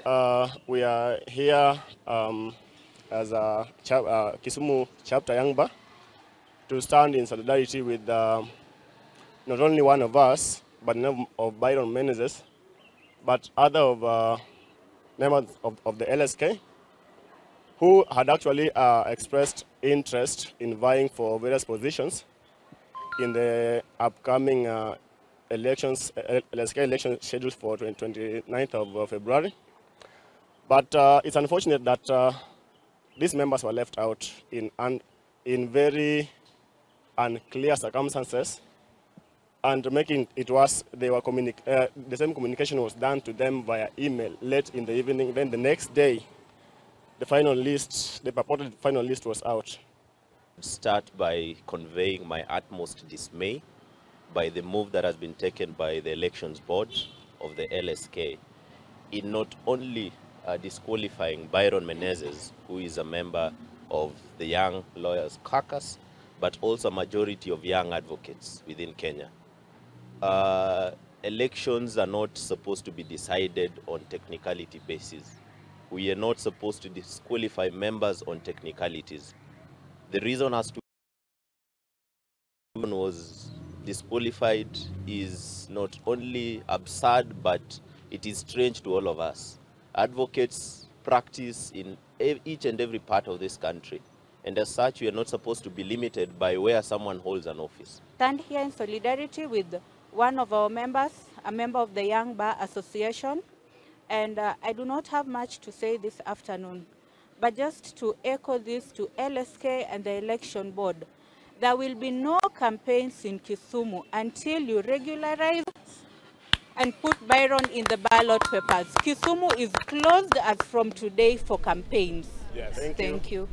We are here as a Kisumu chapter Yangba to stand in solidarity with not only one of us, but of Byron Menezes, but other of members of the LSK who had actually expressed interest in vying for various positions in the upcoming elections, LSK election scheduled for 29th of February. But it's unfortunate that these members were left out in very unclear circumstances, and making it worse, the same communication was done to them via email late in the evening. Then the next day, the purported final list was out. Start by conveying my utmost dismay by the move that has been taken by the Elections Board of the LSK in not only disqualifying Byron Menezes, who is a member of the Young Lawyers Caucus, but also a majority of young advocates within Kenya. Elections are not supposed to be decided on technicality basis. We are not supposed to disqualify members on technicalities. The reason as to who was disqualified is not only absurd, but it is strange to all of us. Advocates practice in each and every part of this country, and as such, we are not supposed to be limited by where someone holds an office. Stand here in solidarity with one of our members, a member of the Young Bar Association, and I do not have much to say this afternoon, but just to echo this to LSK and the Election Board. There will be no campaigns in Kisumu until you regularize and put Byron in the ballot papers. Kisumu is closed as from today for campaigns. Yes, thank you.